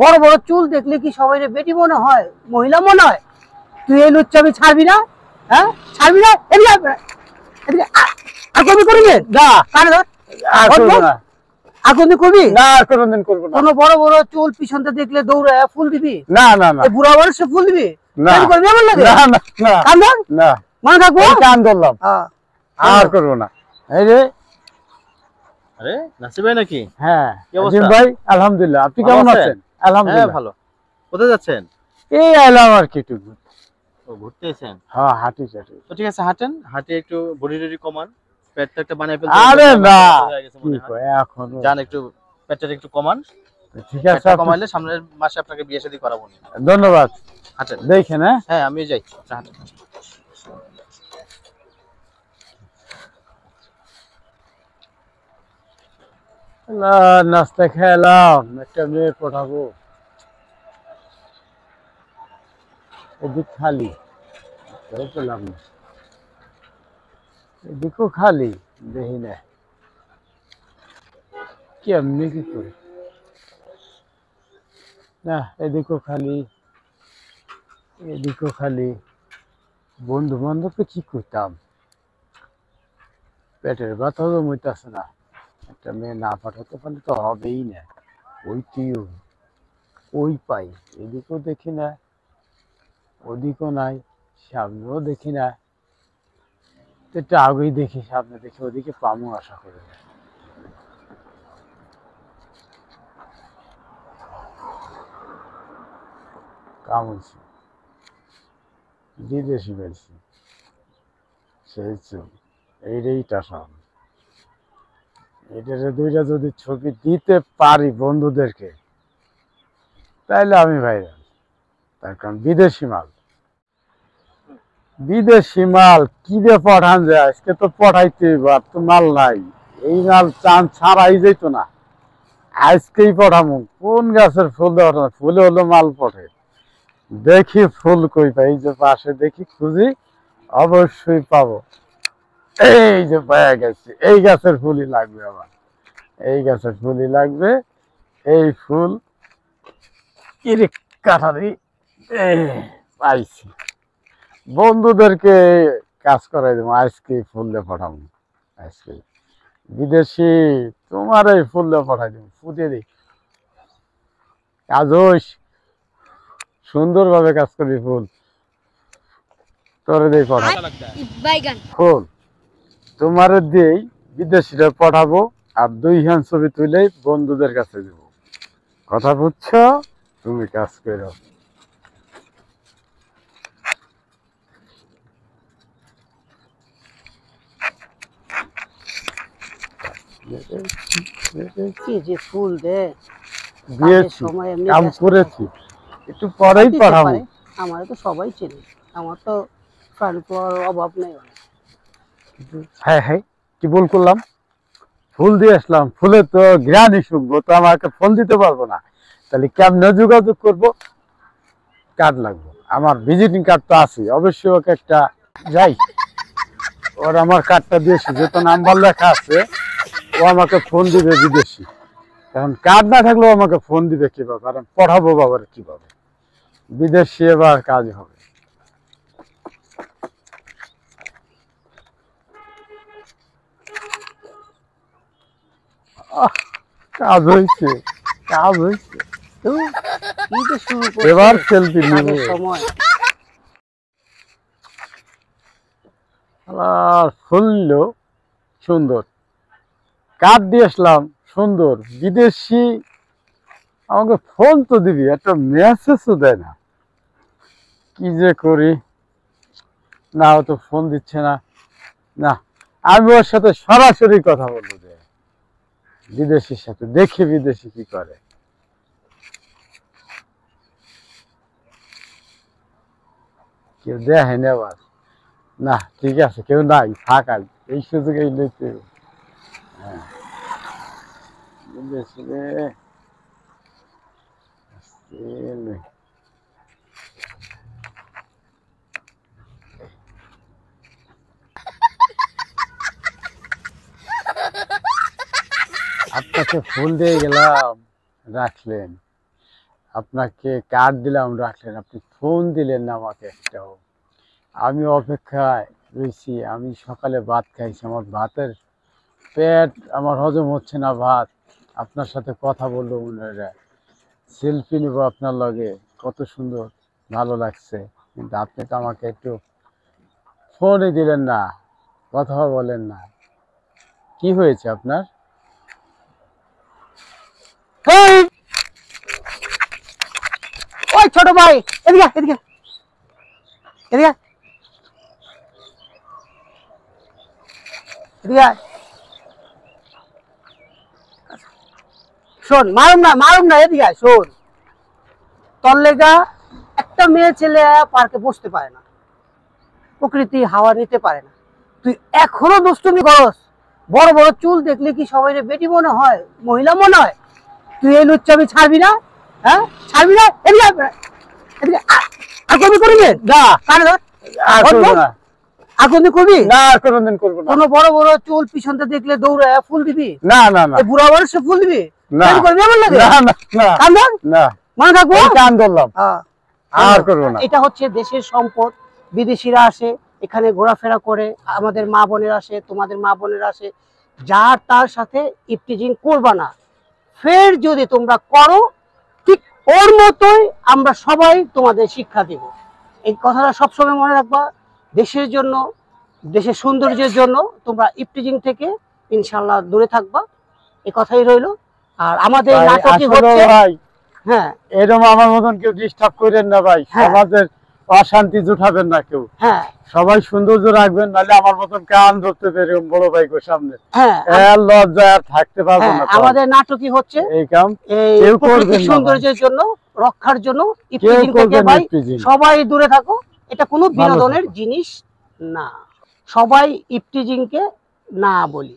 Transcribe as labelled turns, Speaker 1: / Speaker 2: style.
Speaker 1: বড় বড় চুল দেখলে কি সবাই বেটি মনে হয়, মহিলা মনে হয়? তুই এই লুচ্চামি ছাড়বি না? হ্যাঁ ছাড়বি না? এদিকে আর কবি করবি না? কানে ধর,
Speaker 2: আর করবো না।
Speaker 1: আর কোনদিন করবি
Speaker 2: না, আর কোনোদিন করবো না।
Speaker 1: কোনো বড় বড় চুল পিছনতে দেখলে দৌড়ে ফুল দিবি?
Speaker 2: না না না,
Speaker 1: বুড়া বয়সে ফুল দিবি?
Speaker 2: না
Speaker 1: করবি আমার লাগে?
Speaker 2: না না না,
Speaker 1: কান ধর,
Speaker 2: না
Speaker 1: মনে থাকবো।
Speaker 2: কান ধরলাম, আর করবো না। এই রে,
Speaker 3: আরে নাসির ভাই নাকি?
Speaker 2: হ্যাঁ
Speaker 3: কি অবস্থা?
Speaker 2: আজিম ভাই, আলহামদুলিল্লাহ। আপনি
Speaker 3: ভালো
Speaker 2: কেমন
Speaker 3: আছেন?
Speaker 2: আছেন? আলহামদুলিল্লাহ
Speaker 3: ভালো। কোথায় যাচ্ছেন?
Speaker 2: এই এলাম আর কি একটু।
Speaker 3: ও ঘুরতে এসেছেন?
Speaker 2: হ্যাঁ, হাঁটি চাটি।
Speaker 3: তো ঠিক আছে, হাঁটেন, হাঁটে একটু বডি টডি কমান, পেটটা একটা বানিয়ে ফেলতে।
Speaker 2: আরে না,
Speaker 3: কি
Speaker 2: কয় এখন
Speaker 3: যান একটু পেটটা একটু কমান।
Speaker 2: ঠিক আছে,
Speaker 3: পেটটা কমাইলে সামনের মাসে আপনাকে বিয়ে শাদী করাবো।
Speaker 2: ধন্যবাদ।
Speaker 3: হাঁটেন,
Speaker 2: দেখেন। হ্যাঁ
Speaker 3: হ্যাঁ আমি যাই। আচ্ছা হাঁটেন।
Speaker 2: নাস্তা খেলাম, একটা মেয়ে পঠাবো, এদিক খালি, পেলাম না, এদিকও খালি, দেখি না কেমনি কি করে। না, এদিকও খালি, এদিকও খালি। বন্ধু বান্ধবকে কি করতাম, পেটের ব্যথাও জমইতেছে না। একটা মেয়ে না পাঠাতে পারলে তো হবেই না। ওইটিও ওই পাই, এদিকেও দেখি না, ওদিকও নাই, সামনেও দেখি না। একটু আগেই দেখি, সামনে দেখি, ওদিকে পামু আশা করি না। কামড়ছি, বিদেশি বেলছি, সেই চুল, এইটাইটা সব। এটারে দুইটা যদি ছবি দিতে পারি বন্ধুদেরকে, তাইলে আমি ভাইরাল। তার কারণ বিদেশি মাল, বিদেশি মাল কি দিয়ে পাঠান যায়? আজকে তো পঠাইতে, আর তো মাল নাই। এই মাল চান ছাড়াই যেত না, আজকেই পাঠামু। কোন গাছের ফুল দেওয়া, ফুলে হলো মাল পঠে। দেখি ফুল কই পাই, এই যে পাশে দেখি, খুঁজি, অবশ্যই পাবো। এই যে পাওয়া গেছে, এই গাছের ফুলই লাগবে আমার, এই গাছের ফুলই লাগবে। এই ফুল কিরে কাঠারি পাইছি, বন্ধুদেরকে কাজ করাই দেবো। আজকে ফুল দিয়ে পাঠাবো, আজকে বিদেশি তোমার এই ফুল দিয়ে পাঠাই দেবো, ফুটিয়ে দিই। কাজ হইস, সুন্দরভাবে কাজ করবি। ফুল তোরে দিয়ে পাঠাবো, ফুল তোমার দিয়েই বিদেশিরা পাঠাবো, আর 2 হ্যান্ড ছবি তুলে বন্ধুদের কাছে দেব। কথা বুঝছো? তুমি কাজ করো।
Speaker 1: কি যে ফুল দে,
Speaker 2: দিয়েছি, কাম করেছি, একটু পরেই পাঠাবো।
Speaker 1: আমার তো সবাই চেনে, আমার তো ফ্যান ফলোয়ার অভাব নেই।
Speaker 2: হ্যাঁ হ্যাঁ, কি ভুল করলাম? ফুল দিয়ে আসলাম, ফুলে তো ঘ্রাণই শুকবো, তো আমাকে ফোন দিতে পারবো না। তাহলে কেমনে যোগাযোগ করবো? কার্ড লাগবে, আমার ভিজিটিং কার্ড তো আছে, অবশ্যই ওকে একটা যাই, ওর আমার কার্ডটা দিয়েছি, যেহেতু নাম্বার লেখা আছে, ও আমাকে ফোন দিবে বিদেশি। এখন কার্ড না থাকলেও আমাকে ফোন দিবে কিভাবে, আর পড়াবো বাবার কিভাবে? বিদেশি এবার কাজ হবে। কাজ হয়েছে, কাজ হয়েছে। এবার সেলফি নিব। আর ফুললো সুন্দর, কার্ড দিয়ে আসলাম সুন্দর, বিদেশি আমাকে ফোন তো দিবি, একটা মেসেজও দেয় না। কি যে করি, না ও তো ফোন দিচ্ছে না। না, আমি ওর সাথে সরাসরি কথা বলবো, যে বিদেশির সাথে, দেখি বিদেশি কি করে। কেউ দেখেনি আবার? না ঠিক আছে, কেউ নাই, ফাঁকা, এই সুযোগে নিতে। হ্যাঁ, বিদেশি রে, আপনাকে ফুল দিয়ে গেলাম, রাখলেন, আপনাকে কার্ড দিলাম রাখলেন, আপনি ফোন দিলেন না আমাকে একটাও। আমি অপেক্ষায় রয়েছি, আমি সকালে ভাত খাইছি, আমার ভাতের পেট আমার হজম হচ্ছে না ভাত। আপনার সাথে কথা বলবো মনে হয়, সেলফি নেবো আপনার লগে, কত সুন্দর ভালো লাগছে, কিন্তু আপনি তো আমাকে একটু ফোনই দিলেন না, কথা বলেন না। কি হয়েছে আপনার?
Speaker 1: এই, ওই ছোট ভাই, এদিকে আয়, এদিকে আয়। এদিকে আয়। এদিকে আয়। শোন, মারুম না, এদিকে আয়, শোন। তোর লেগা একটা মেয়ে ছেলে পার্কে বসতে পারে না, প্রকৃতি হাওয়া নিতে পারে না, তুই এখনো দুষ্টুমি করস। বড় বড় চুল দেখলে কি সবাই বেটি মনে হয়, মহিলা মনে হয়? তুই এই লুচ্চামি ছাড়বি না, হ্যাঁ ছাড়বি না? এদিকে আয়, এদিকে আয়। আর কবি করবি
Speaker 2: না,
Speaker 1: কানে ধর,
Speaker 2: আর করবো না,
Speaker 1: আর কবি করবি
Speaker 2: না, আর কোনোদিন করবো না।
Speaker 1: কোনো বড় বড় চুল পিছনতে দেখলে দৌড়ে ফুল দিবি?
Speaker 2: না না না
Speaker 1: এই বুড়া বয়সে ফুল দিবি?
Speaker 2: না।
Speaker 1: এরকম করবি আমার লাগে?
Speaker 2: না না না
Speaker 1: কান ধর,
Speaker 2: না,
Speaker 1: মনে থাকবো।
Speaker 2: এই কান ধরলাম,
Speaker 1: হ্যাঁ।
Speaker 2: আর করবো না।
Speaker 1: এটা হচ্ছে দেশের সম্পদ, বিদেশিরা আসে এখানে ঘোরাফেরা করে, আমাদের মা বোনের আসে, তোমাদের মা বোনের আসে, যার তার সাথে ইফটিজিং করবা না। ফের যদি তোমরা করো ঠিক ওর মতোই আমরা সবাই তোমাদের শিক্ষা দেব। এই কথাটা সবসময় মনে রাখবা, দেশের জন্য, দেশের সৌন্দর্যের জন্য তোমরা ইফটিজিং থেকে ইনশাল্লাহ দূরে থাকবা, এই কথাই রইলো। আর আমাদের
Speaker 2: ভাই,
Speaker 1: নাটকই
Speaker 2: আসলে
Speaker 1: হচ্ছে,
Speaker 2: ভাই
Speaker 1: হ্যাঁ
Speaker 2: এরকম আমার মতন কেউ ডিস্টার্ব করেন না ভাই,
Speaker 1: হ্যাঁ।
Speaker 2: সমাজের অশান্তি জুটাবেন না কেউ,
Speaker 1: হ্যাঁ
Speaker 2: সবাই সৌন্দর্য রাখবেন, নাহলে আমার মতন কান ধরতে পেরে বড় ভাইকের সামনে
Speaker 1: হ্যাঁ
Speaker 2: এর লজ্জায় আর থাকতে পারবো
Speaker 1: হ্যাঁ,
Speaker 2: না।
Speaker 1: আমাদের নাটকই হচ্ছে
Speaker 2: এই কাম
Speaker 1: এই
Speaker 2: কেউ করবেন
Speaker 1: প্রকৃতির
Speaker 2: না
Speaker 1: সৌন্দর্যের জন্য, রক্ষার জন্য
Speaker 2: কেউ
Speaker 1: ইফটিজিং থেকে
Speaker 2: করবেন
Speaker 1: ভাই
Speaker 2: ইফটিজিং।
Speaker 1: সবাই দূরে থাকো। এটা কোনো
Speaker 2: ভালো
Speaker 1: বিনোদনের
Speaker 2: থাকো।
Speaker 1: জিনিস না, সবাই ইফটিজিংকে না বলি।